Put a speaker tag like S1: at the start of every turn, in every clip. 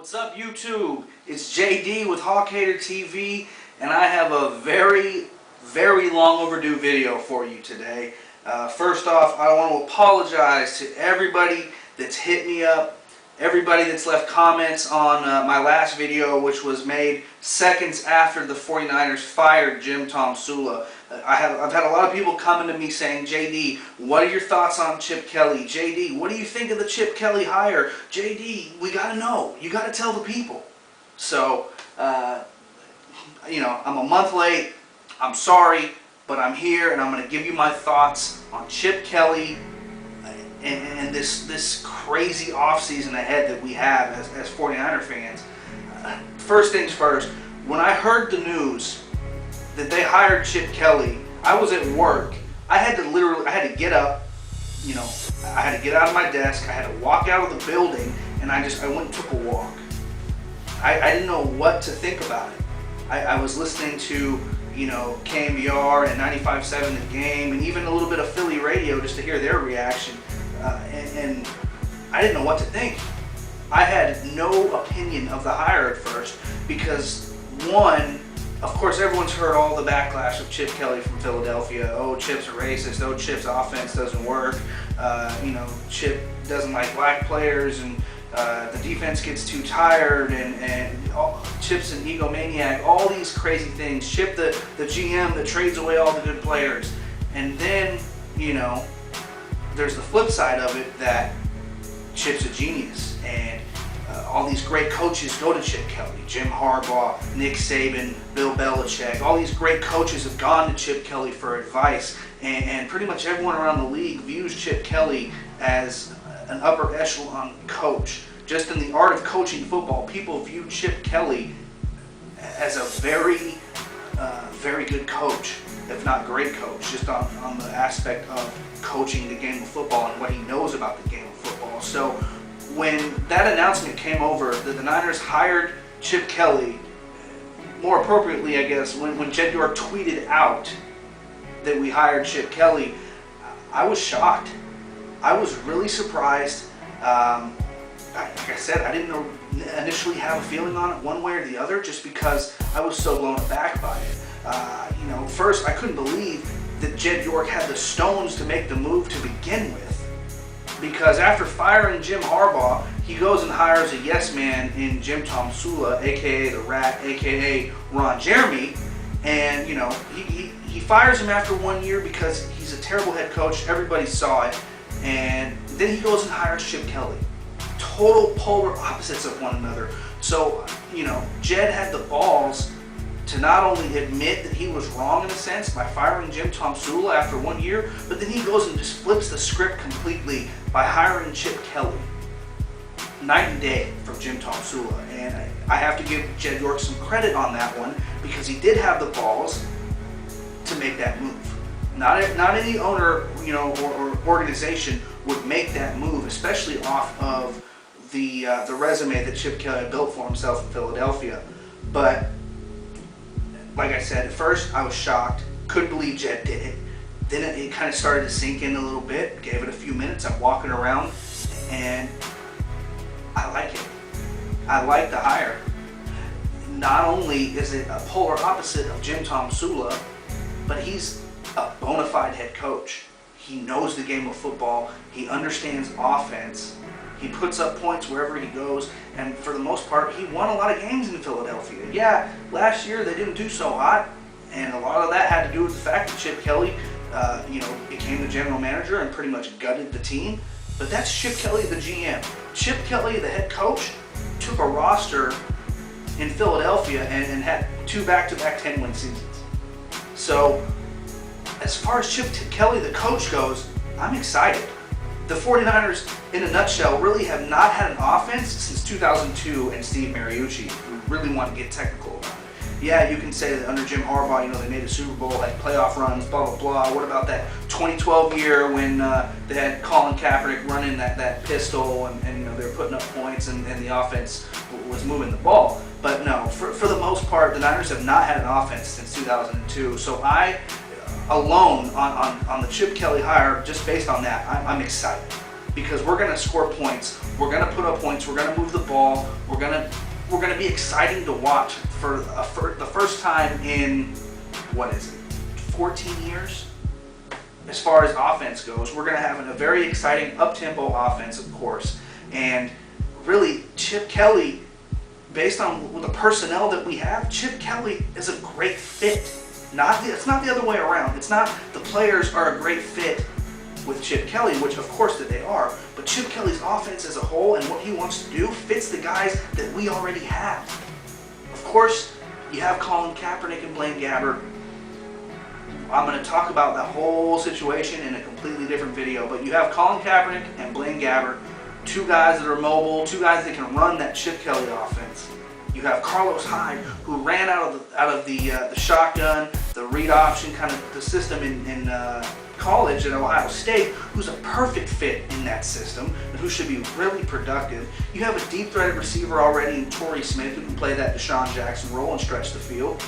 S1: What's up, YouTube? It's JD with Hawk Hater TV, and I have a very, very long overdue video for you today. First off, I want to apologize to everybody that's hit me up, everybody that's left comments on my last video, which was made seconds after the 49ers fired Jim Tomsula. I've had a lot of people coming to me saying, JD, what are your thoughts on Chip Kelly? JD, what do you think of the Chip Kelly hire? JD, we got to know. You got to tell the people. So, I'm a month late. I'm sorry, but I'm here, and I'm going to give you my thoughts on Chip Kelly and this crazy offseason ahead that we have as 49er fans. First things first, when I heard the news that they hired Chip Kelly, I was at work. I had to get up, I had to get out of my desk, I had to walk out of the building, and I went and took a walk. I didn't know what to think about it. I was listening to, KMBR and 95.7 The Game, and even a little bit of Philly radio just to hear their reaction, and I didn't know what to think. I had no opinion of the hire at first because, one, of course, everyone's heard all the backlash of Chip Kelly from Philadelphia. Oh, Chip's a racist. Oh, Chip's offense doesn't work. Chip doesn't like black players, and the defense gets too tired, and Chip's an egomaniac. All these crazy things. Chip, the GM that trades away all the good players. And then, there's the flip side of it that Chip's a genius, and all these great coaches go to Chip Kelly. Jim Harbaugh, Nick Saban, Bill Belichick. All these great coaches have gone to Chip Kelly for advice, and pretty much everyone around the league views Chip Kelly as an upper echelon coach. Just in the art of coaching football, people view Chip Kelly as a very, very good coach, if not great coach, just on the aspect of coaching the game of football and what he knows about the game of football. So when that announcement came over that the Niners hired Chip Kelly, more appropriately, I guess, when Jed York tweeted out that we hired Chip Kelly, I was shocked. I was really surprised. Like I said, I didn't initially have a feeling on it one way or the other, just because I was so blown aback by it. First, I couldn't believe that Jed York had the stones to make the move to begin with. Because after firing Jim Harbaugh, he goes and hires a yes man in Jim Tomsula, a.k.a. the Rat, a.k.a. Ron Jeremy. And, he fires him after 1 year because he's a terrible head coach. Everybody saw it. And then he goes and hires Chip Kelly. Total polar opposites of one another. So, Jed had the balls to not only admit that he was wrong in a sense by firing Jim Tomsula after 1 year, but then he goes and just flips the script completely by hiring Chip Kelly. Night and day from Jim Tomsula. And I have to give Jed York some credit on that one, because he did have the balls to make that move. Not any owner, or organization would make that move, especially off of the resume that Chip Kelly built for himself in Philadelphia. But like I said, at first I was shocked, couldn't believe Jed did it. Then it kind of started to sink in a little bit, gave it a few minutes, I'm walking around, and I like it. I like the hire. Not only is it a polar opposite of Jim Tomsula, but he's a bona fide head coach. He knows the game of football, he understands offense, he puts up points wherever he goes, and for the most part, he won a lot of games in Philadelphia. Yeah, last year they didn't do so hot, and a lot of that had to do with the fact that Chip Kelly, became the general manager and pretty much gutted the team. But that's Chip Kelly, the GM. Chip Kelly, the head coach, took a roster in Philadelphia and had 2 back-to-back 10-win seasons. So, as far as Chip Kelly, the coach, goes, I'm excited. The 49ers, in a nutshell, really have not had an offense since 2002 and Steve Mariucci, who really want to get technical about it. Yeah, you can say that under Jim Harbaugh, they made a Super Bowl, had playoff runs, blah, blah, blah. What about that 2012 year when they had Colin Kaepernick running that pistol and they were putting up points and the offense was moving the ball? But no, for the most part, the Niners have not had an offense since 2002. So I, alone, on the Chip Kelly hire, just based on that, I'm excited. because we're going to score points. We're going to put up points. We're going to move the ball. We're going to be exciting to watch for the first time in, 14 years? As far as offense goes, we're going to have a very exciting up-tempo offense, of course. And really, Chip Kelly, based on the personnel that we have, Chip Kelly is a great fit. It's not the other way around. It's not the players are a great fit with Chip Kelly, which of course that they are, but Chip Kelly's offense as a whole and what he wants to do fits the guys that we already have. Of course, you have Colin Kaepernick and Blaine Gabbert. I'm going to talk about that whole situation in a completely different video, but you have Colin Kaepernick and Blaine Gabbert, two guys that are mobile, two guys that can run that Chip Kelly offense. You have Carlos Hyde, who ran out of the shotgun, the read option kind of the system in college at Ohio State, who's a perfect fit in that system and who should be really productive. You have a deep-threaded receiver already in Torrey Smith, who can play that Deshaun Jackson role and stretch the field.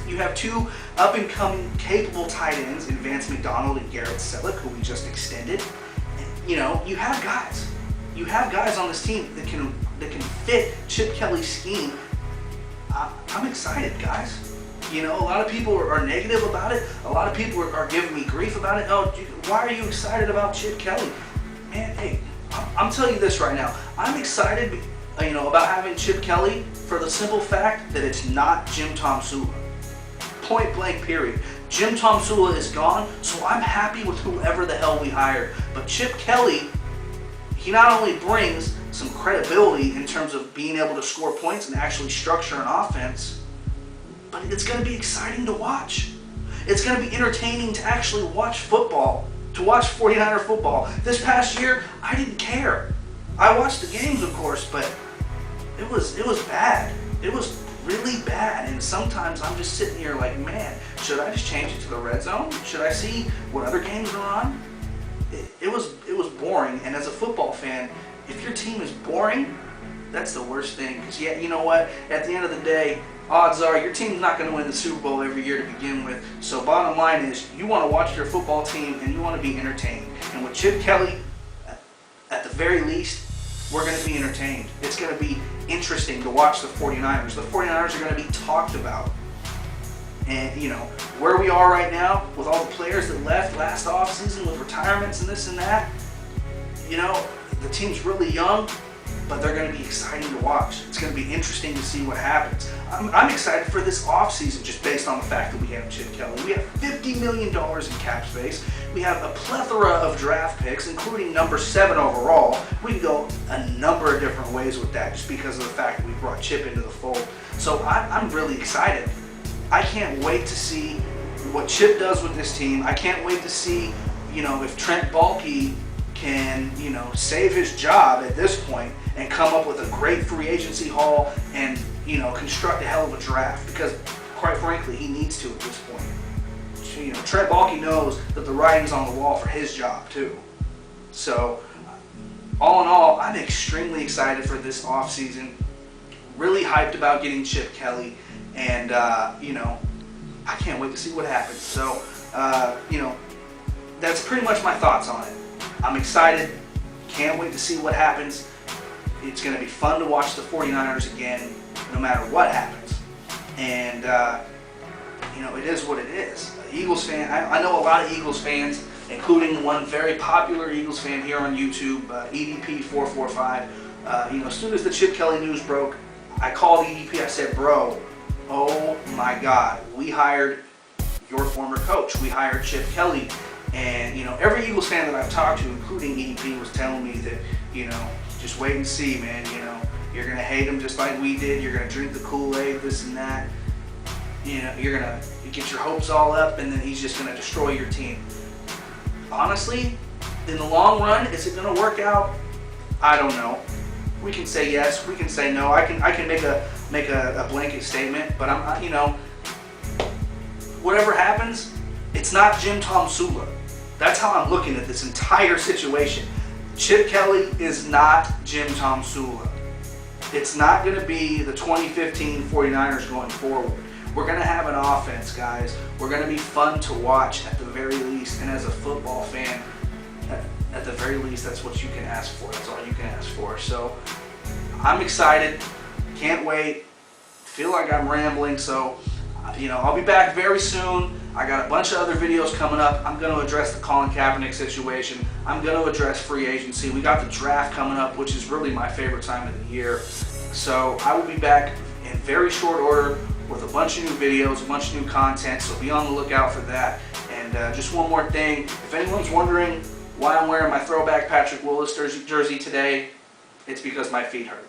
S1: You have two up-and-coming capable tight ends in Vance McDonald and Garrett Selleck, who we just extended. And, you have guys. You have guys on this team that can fit Chip Kelly's scheme. I'm excited, guys. A lot of people are negative about it. A lot of people are giving me grief about it. Oh, why are you excited about Chip Kelly? Man, hey, I'm telling you this right now. I'm excited, about having Chip Kelly for the simple fact that it's not Jim Tomsula. Point blank, period. Jim Tomsula is gone, so I'm happy with whoever the hell we hired. But Chip Kelly, he not only brings some credibility in terms of being able to score points and actually structure an offense, but it's going to be exciting to watch. It's going to be entertaining to actually watch football, to watch 49er football. This past year, I didn't care. I watched the games, of course, but it was bad. It was really bad, and sometimes I'm just sitting here like, man, should I just change it to the red zone? Should I see what other games are on? It was boring, and as a football fan, if your team is boring, that's the worst thing, because you know what? At the end of the day, odds are your team's not going to win the Super Bowl every year to begin with. So bottom line is, you want to watch your football team and you want to be entertained. And with Chip Kelly, at the very least, we're going to be entertained. It's going to be interesting to watch the 49ers. The 49ers are going to be talked about. And, where we are right now, with all the players that left last offseason with retirements and this and that, the team's really young, but they're going to be exciting to watch. It's going to be interesting to see what happens. I'm excited for this offseason just based on the fact that we have Chip Kelly. We have $50 million in cap space. We have a plethora of draft picks, including number 7 overall. We can go a number of different ways with that just because of the fact that we brought Chip into the fold. So I'm really excited. I can't wait to see what Chip does with this team. I can't wait to see, if Trent Baalke can, save his job at this point and come up with a great free agency haul and, construct a hell of a draft, because quite frankly, he needs to at this point. Trent Baalke knows that the writing's on the wall for his job too. So, all in all, I'm extremely excited for this offseason. Really hyped about getting Chip Kelly, and, I can't wait to see what happens. So, that's pretty much my thoughts on it. I'm excited. Can't wait to see what happens. It's going to be fun to watch the 49ers again, no matter what happens. And, it is what it is. Eagles fan, I know a lot of Eagles fans, including one very popular Eagles fan here on YouTube, EDP445. As soon as the Chip Kelly news broke, I called EDP, I said, bro, oh my God, we hired your former coach. We hired Chip Kelly. And, every Eagles fan that I've talked to, including EDP, was telling me that, just wait and see, man. You're going to hate him just like we did. You're going to drink the Kool-Aid, this and that. You're going to get your hopes all up, and then he's just going to destroy your team. Honestly, in the long run, is it going to work out? I don't know. We can say yes. We can say no. I can make a blanket statement, but whatever happens, it's not Jim Tomsula. That's how I'm looking at this entire situation. Chip Kelly is not Jim Tomsula. It's not going to be the 2015 49ers going forward. We're going to have an offense, guys. We're going to be fun to watch at the very least. And as a football fan, at the very least, that's what you can ask for. That's all you can ask for. So I'm excited. Can't wait. Feel like I'm rambling, so I'll be back very soon. I got a bunch of other videos coming up. I'm going to address the Colin Kaepernick situation. I'm going to address free agency. We got the draft coming up, which is really my favorite time of the year. So I will be back in very short order with a bunch of new videos, a bunch of new content, so be on the lookout for that. And just one more thing, if anyone's wondering why I'm wearing my throwback Patrick Willis jersey today, it's because my feet hurt.